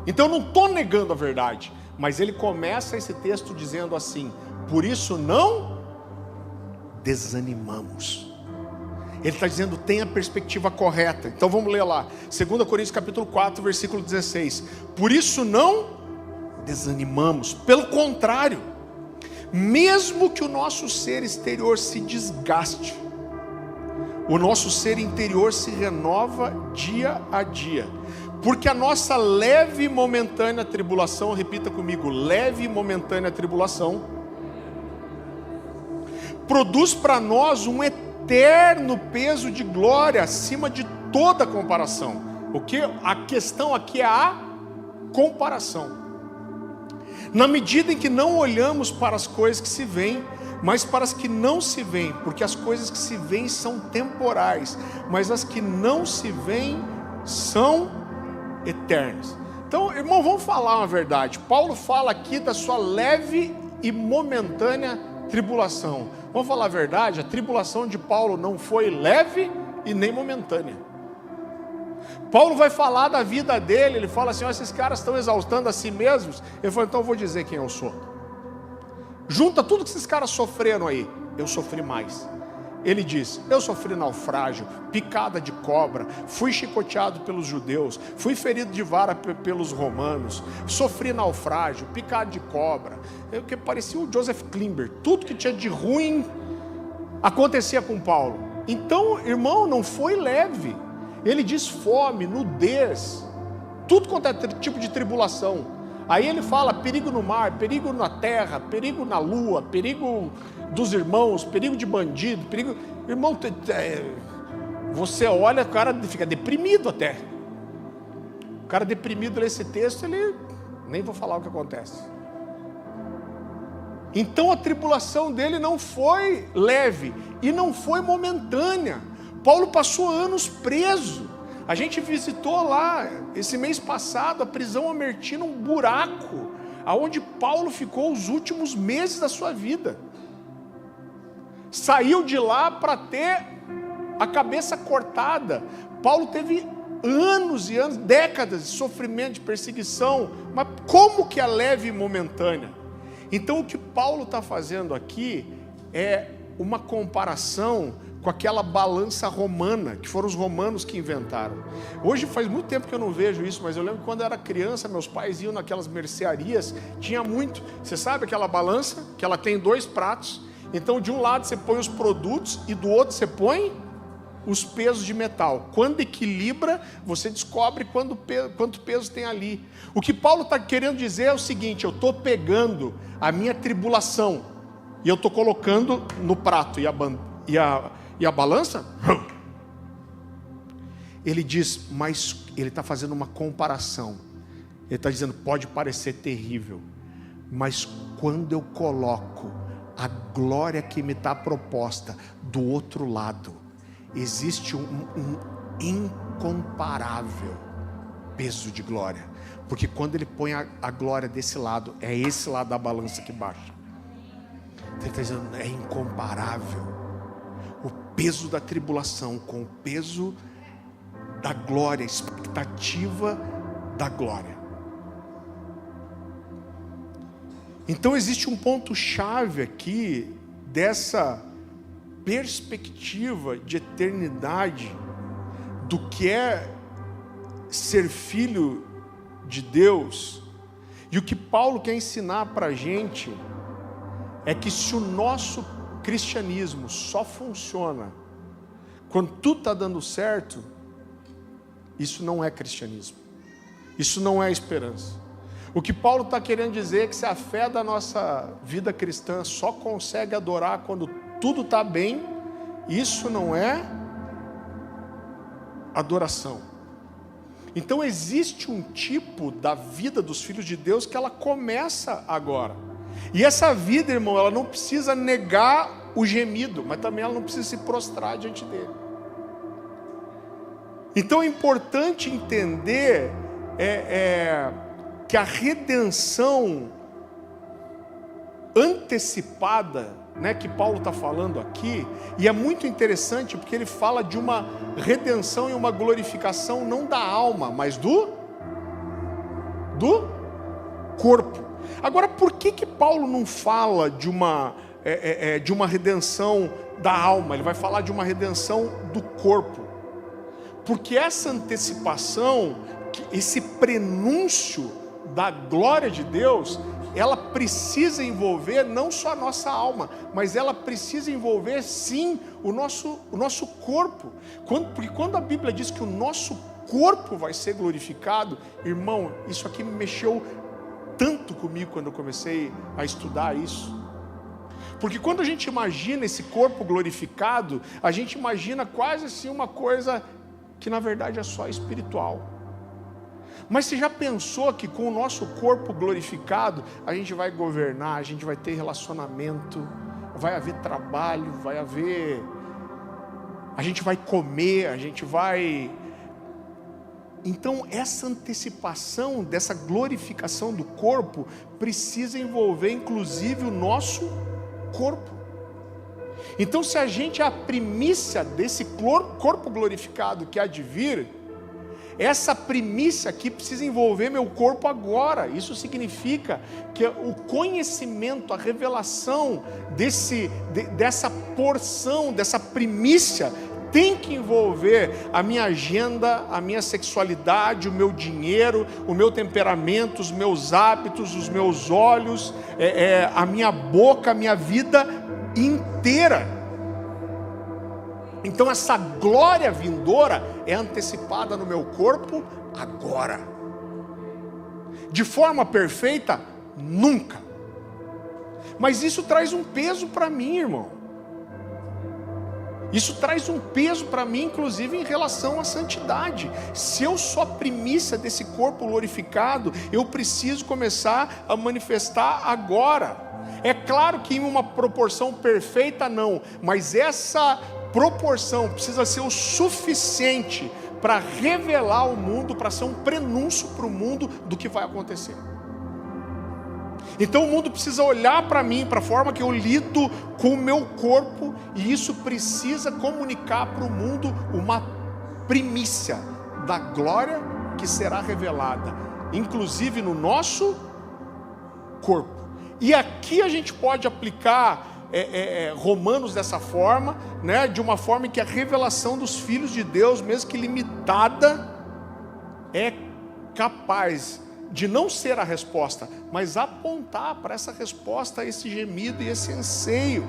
Então eu não estou negando a verdade, mas ele começa esse texto dizendo assim, por isso não desanimamos. Ele está dizendo, tem a perspectiva correta. Então vamos ler lá, 2 Coríntios capítulo 4, versículo 16. Por isso não desanimamos, pelo contrário, mesmo que o nosso ser exterior se desgaste, o nosso ser interior se renova dia a dia. Porque a nossa leve e momentânea tribulação, repita comigo, leve e momentânea tribulação, produz para nós um eterno peso de glória acima de toda comparação. O que? A questão aqui é a comparação. Na medida em que não olhamos para as coisas que se veem, mas para as que não se veem, porque as coisas que se veem são temporais, mas as que não se veem são eternas. Então, irmão, vamos falar uma verdade. Paulo fala aqui da sua leve e momentânea tribulação. Vamos falar a verdade, a tribulação de Paulo não foi leve e nem momentânea. Paulo vai falar da vida dele, ele fala assim, ó, esses caras estão exaustando a si mesmos. Ele falou, então eu vou dizer quem eu sou. Junta tudo que esses caras sofreram aí, eu sofri mais. Ele diz, eu sofri naufrágio, picada de cobra, fui chicoteado pelos judeus, fui ferido de vara pelos romanos, sofri naufrágio, picada de cobra, que parecia o Joseph Klimber, tudo que tinha de ruim acontecia com Paulo. Então, irmão, não foi leve. Ele diz fome, nudez, tudo quanto é tipo de tribulação. Aí ele fala perigo no mar, perigo na terra, perigo na lua, perigo dos irmãos, perigo de bandido, perigo... Irmão, você olha, o cara fica deprimido até. O cara deprimido nesse texto, ele... Nem vou falar o que acontece. Então a tribulação dele não foi leve e não foi momentânea. Paulo passou anos preso. A gente visitou lá, esse mês passado, a prisão Amertina, um buraco, aonde Paulo ficou os últimos meses da sua vida. Saiu de lá para ter a cabeça cortada. Paulo teve anos e anos, décadas de sofrimento, de perseguição, mas como que é leve e momentânea? Então o que Paulo está fazendo aqui é uma comparação com aquela balança romana, que foram os romanos que inventaram. Hoje faz muito tempo que eu não vejo isso, mas eu lembro que quando eu era criança, meus pais iam naquelas mercearias, tinha muito. Você sabe aquela balança, que ela tem 2 pratos, então de um lado você põe os produtos e do outro você põe os pesos de metal. Quando equilibra, você descobre quanto peso tem ali. O que Paulo está querendo dizer é o seguinte, eu estou pegando a minha tribulação e eu estou colocando no prato e a balança? Ele diz, mas ele está fazendo uma comparação. Ele está dizendo, pode parecer terrível, mas quando eu coloco a glória que me está proposta do outro lado, existe um incomparável peso de glória. Porque quando ele põe a glória desse lado, é esse lado da balança que baixa. Ele está dizendo, é incomparável o peso da tribulação com o peso da glória, a expectativa da glória. Então existe um ponto-chave aqui dessa perspectiva de eternidade, do que é ser filho de Deus. E o que Paulo quer ensinar para a gente é que se o nosso cristianismo só funciona quando tudo está dando certo, isso não é cristianismo, isso não é esperança. O que Paulo está querendo dizer é que se a fé da nossa vida cristã só consegue adorar quando tudo está bem, isso não é adoração. Então existe um tipo da vida dos filhos de Deus que ela começa agora. E essa vida, irmão, ela não precisa negar o gemido, mas também ela não precisa se prostrar diante dele. Então é importante entender que a redenção antecipada, né, que Paulo está falando aqui, e é muito interessante porque ele fala de uma redenção e uma glorificação não da alma, mas do corpo. Agora, por que Paulo não fala de uma redenção da alma? Ele vai falar de uma redenção do corpo. Porque essa antecipação, esse prenúncio da glória de Deus, ela precisa envolver não só a nossa alma, mas ela precisa envolver sim o nosso corpo. Porque quando a Bíblia diz que o nosso corpo vai ser glorificado, irmão, isso aqui me mexeu tanto comigo quando eu comecei a estudar isso. Porque quando a gente imagina esse corpo glorificado, a gente imagina quase assim uma coisa que na verdade é só espiritual. Mas você já pensou que com o nosso corpo glorificado, a gente vai governar, a gente vai ter relacionamento, vai haver trabalho, a gente vai comer, a gente vai... Então essa antecipação dessa glorificação do corpo precisa envolver inclusive o nosso corpo. Então se a gente é a primícia desse corpo glorificado que há de vir, essa primícia aqui precisa envolver meu corpo agora. Isso significa que o conhecimento, a revelação dessa porção, dessa primícia, tem que envolver a minha agenda, a minha sexualidade, o meu dinheiro, o meu temperamento, os meus hábitos, os meus olhos, a minha boca, a minha vida inteira. Então essa glória vindoura é antecipada no meu corpo agora. De forma perfeita, nunca. Mas isso traz um peso para mim, irmão. Isso traz um peso para mim, inclusive em relação à santidade. Se eu sou a primícia desse corpo glorificado, eu preciso começar a manifestar agora. É claro que em uma proporção perfeita não, mas essa proporção precisa ser o suficiente para revelar ao mundo, para ser um prenúncio para o mundo do que vai acontecer. Então o mundo precisa olhar para mim, para a forma que eu lido com o meu corpo, e isso precisa comunicar para o mundo uma primícia da glória que será revelada, inclusive no nosso corpo. E aqui a gente pode aplicar Romanos dessa forma, né? De uma forma em que a revelação dos filhos de Deus, mesmo que limitada, é capaz de não ser a resposta, mas apontar para essa resposta, esse gemido e esse anseio.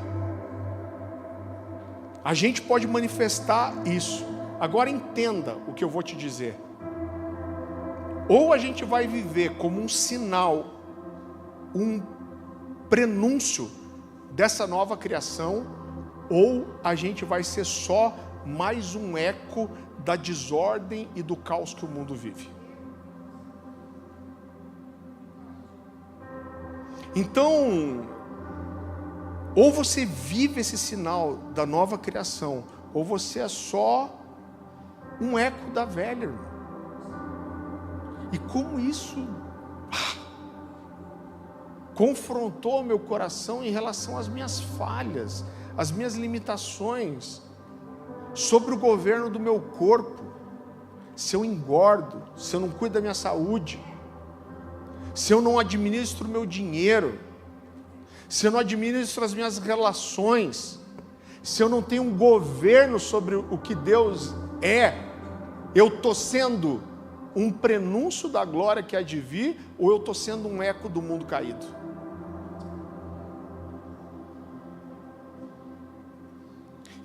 A gente pode manifestar isso. Agora entenda o que eu vou te dizer. Ou a gente vai viver como um sinal, um prenúncio dessa nova criação, ou a gente vai ser só mais um eco da desordem e do caos que o mundo vive. Então, ou você vive esse sinal da nova criação, ou você é só um eco da velha, irmão. E como isso confrontou meu coração em relação às minhas falhas, às minhas limitações, sobre o governo do meu corpo, se eu engordo, se eu não cuido da minha saúde, se eu não administro o meu dinheiro, se eu não administro as minhas relações, se eu não tenho um governo sobre o que Deus é, eu estou sendo um prenúncio da glória que há de vir, ou eu estou sendo um eco do mundo caído?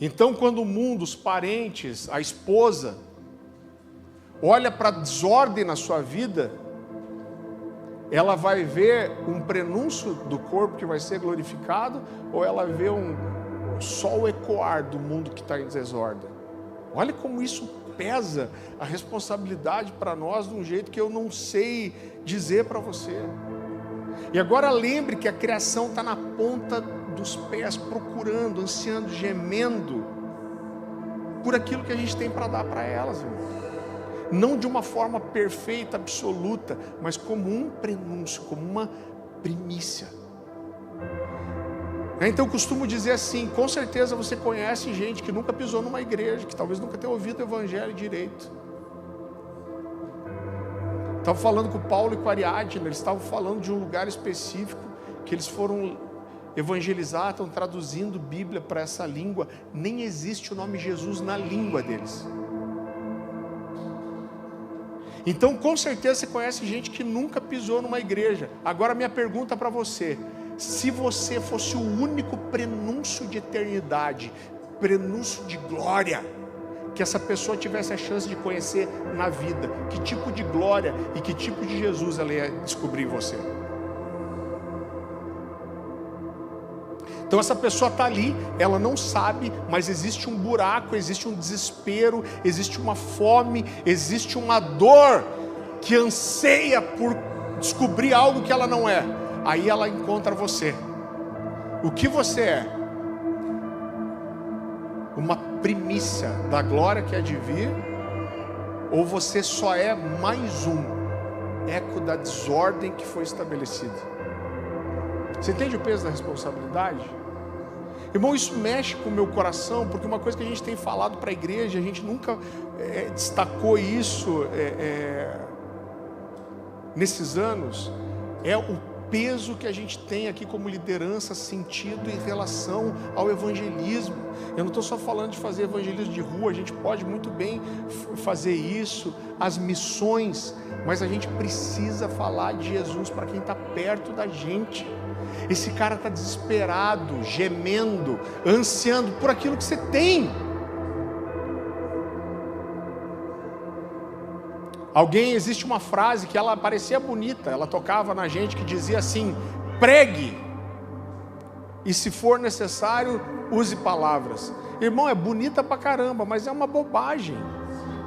Então, quando o mundo, os parentes, a esposa, olha para a desordem na sua vida, ela vai ver um prenúncio do corpo que vai ser glorificado, ou ela vê só o ecoar do mundo que está em desordem? Olha como isso pesa a responsabilidade para nós de um jeito que eu não sei dizer para você. E agora lembre que a criação está na ponta dos pés, procurando, ansiando, gemendo por aquilo que a gente tem para dar para elas, irmão. Não de uma forma perfeita, absoluta, mas como um prenúncio, como uma primícia. Então eu costumo dizer assim, com certeza você conhece gente que nunca pisou numa igreja, que talvez nunca tenha ouvido o evangelho direito. Estava falando com o Paulo e com a Ariadne, eles estavam falando de um lugar específico, que eles foram evangelizar, estão traduzindo Bíblia para essa língua, nem existe o nome Jesus na língua deles. Então com certeza você conhece gente que nunca pisou numa igreja. Agora minha pergunta para você: se você fosse o único prenúncio de eternidade, prenúncio de glória, que essa pessoa tivesse a chance de conhecer na vida, que tipo de glória e que tipo de Jesus ela ia descobrir em você? Então essa pessoa está ali, ela não sabe, mas existe um buraco, existe um desespero, existe uma fome, existe uma dor que anseia por descobrir algo que ela não é. Aí ela encontra você. O que você é? Uma primícia da glória que há de vir? Ou você só é mais um eco da desordem que foi estabelecida? Você entende o peso da responsabilidade? Irmão, isso mexe com o meu coração, porque uma coisa que a gente tem falado para a igreja, a gente nunca destacou isso nesses anos, é o peso que a gente tem aqui como liderança, sentido em relação ao evangelismo. Eu não estou só falando de fazer evangelismo de rua, a gente pode muito bem fazer isso, as missões, mas a gente precisa falar de Jesus para quem está perto da gente. Esse cara está desesperado, gemendo, ansiando por aquilo que você tem. Existe uma frase que ela parecia bonita, ela tocava na gente, que dizia assim: pregue, e se for necessário, use palavras. Irmão, é bonita pra caramba, mas é uma bobagem.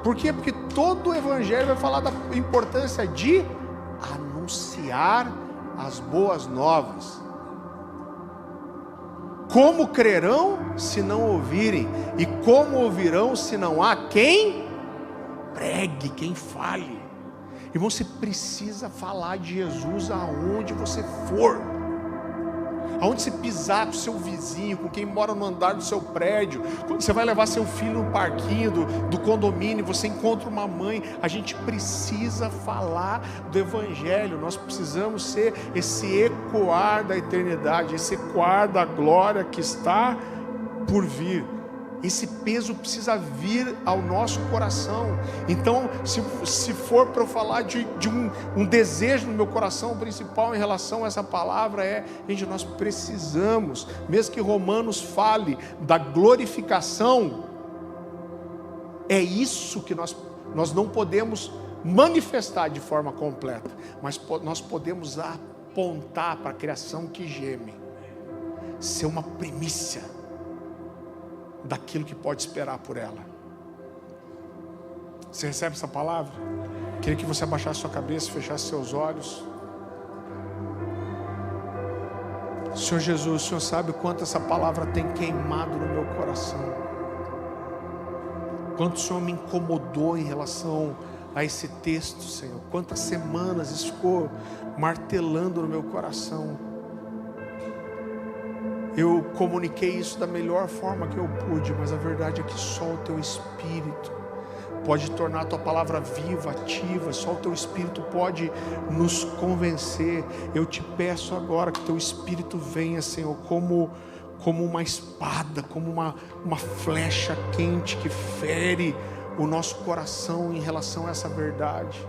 Por quê? Porque todo o evangelho vai falar da importância de anunciar as boas novas. Como crerão se não ouvirem? E como ouvirão se não há quem pregue, quem fale? Irmão, você precisa falar de Jesus aonde você for. Aonde você pisar com o seu vizinho, com quem mora no andar do seu prédio, quando você vai levar seu filho no parquinho do condomínio, você encontra uma mãe, a gente precisa falar do evangelho. Nós precisamos ser esse ecoar da eternidade, esse ecoar da glória que está por vir. Esse peso precisa vir ao nosso coração. Então, se for para eu falar de um desejo no meu coração principal em relação a essa palavra, gente, nós precisamos, mesmo que Romanos fale da glorificação, é isso que nós não podemos manifestar de forma completa, mas nós podemos apontar para a criação que geme, ser uma primícia daquilo que pode esperar por ela. Você recebe essa palavra? Queria que você abaixasse sua cabeça, fechasse seus olhos. Senhor Jesus, o Senhor sabe o quanto essa palavra tem queimado no meu coração, quanto o Senhor me incomodou em relação a esse texto, Senhor. Quantas semanas isso ficou martelando no meu coração. Eu comuniquei isso da melhor forma que eu pude, mas a verdade é que só o Teu Espírito pode tornar a Tua palavra viva, ativa. Só o Teu Espírito pode nos convencer. Eu te peço agora que Teu Espírito venha, Senhor, como uma espada, como uma flecha quente que fere o nosso coração em relação a essa verdade.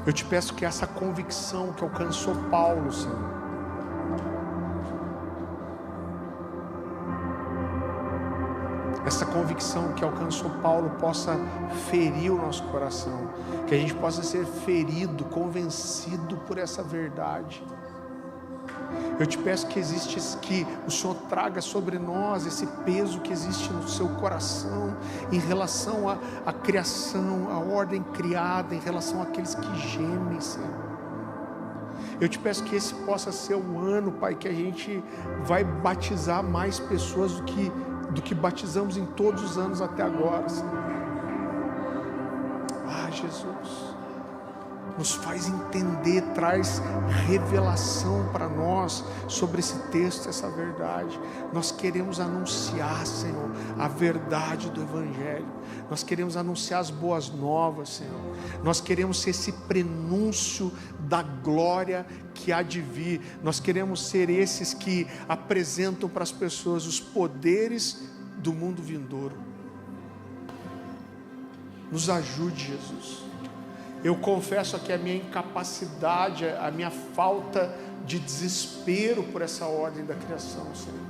Eu te peço que essa convicção que alcançou Paulo, Senhor, essa convicção que alcançou Paulo possa ferir o nosso coração, que a gente possa ser ferido, convencido por essa verdade. Eu te peço que o Senhor traga sobre nós esse peso que existe no seu coração em relação à criação, à ordem criada, em relação àqueles que gemem, Senhor. Eu te peço que esse possa ser o ano, Pai, que a gente vai batizar mais pessoas do que batizamos em todos os anos até agora, Senhor. Jesus, nos faz entender, traz revelação para nós sobre esse texto, essa verdade. Nós queremos anunciar, Senhor, a verdade do Evangelho. Nós queremos anunciar as boas novas, Senhor. Nós queremos ser esse prenúncio da glória que há de vir. Nós queremos ser esses que apresentam para as pessoas os poderes do mundo vindouro. Nos ajude, Jesus. Eu confesso aqui a minha incapacidade, a minha falta de desespero por essa ordem da criação, Senhor.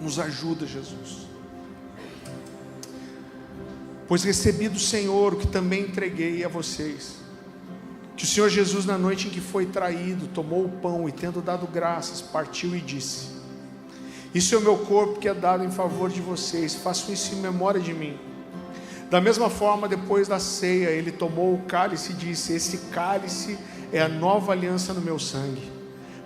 Nos ajuda, Jesus. Pois recebi do Senhor o que também entreguei a vocês, que o Senhor Jesus, na noite em que foi traído, tomou o pão e, tendo dado graças, partiu e disse: isso é o meu corpo que é dado em favor de vocês, façam isso em memória de mim. Da mesma forma, depois da ceia, ele tomou o cálice e disse: esse cálice é a nova aliança no meu sangue.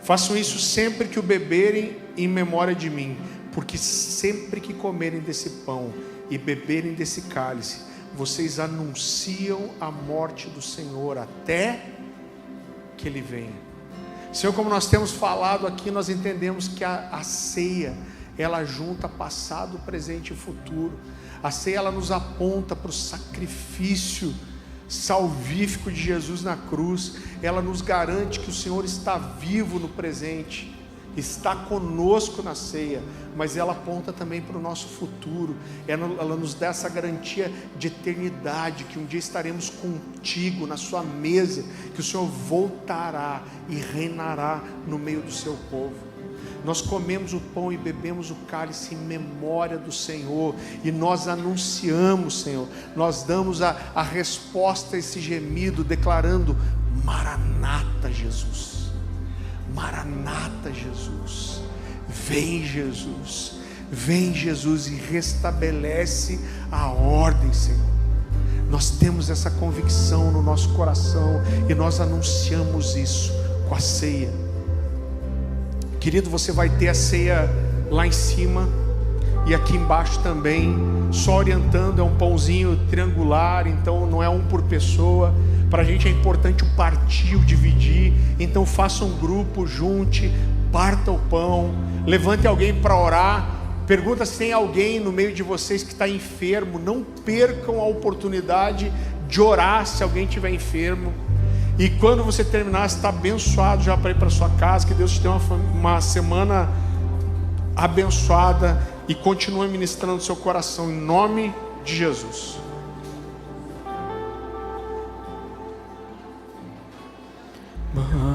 Façam isso sempre que o beberem em memória de mim, porque sempre que comerem desse pão e beberem desse cálice, vocês anunciam a morte do Senhor até que Ele venha. Senhor, como nós temos falado aqui, nós entendemos que a ceia, ela junta passado, presente e futuro. A ceia, ela nos aponta para o sacrifício salvífico de Jesus na cruz. Ela nos garante que o Senhor está vivo no presente, está conosco na ceia, mas ela aponta também para o nosso futuro. Ela nos dá essa garantia de eternidade, que um dia estaremos contigo na sua mesa, que o Senhor voltará e reinará no meio do seu povo. Nós comemos o pão e bebemos o cálice em memória do Senhor, e nós anunciamos, Senhor, nós damos a resposta a esse gemido, declarando: Maranata, Jesus, Maranata, Jesus, vem Jesus, vem Jesus, e restabelece a ordem, Senhor. Nós temos essa convicção no nosso coração, e nós anunciamos isso com a ceia. Querido, você vai ter a ceia lá em cima e aqui embaixo também, só orientando. É um pãozinho triangular, então não é um por pessoa. Para a gente é importante o partir, o dividir. Então faça um grupo, junte, parta o pão, levante alguém para orar. Pergunta se tem alguém no meio de vocês que está enfermo. Não percam a oportunidade de orar se alguém estiver enfermo. E quando você terminar, você está abençoado já para ir para sua casa. Que Deus te dê uma semana abençoada e continue ministrando o seu coração em nome de Jesus. Maranata,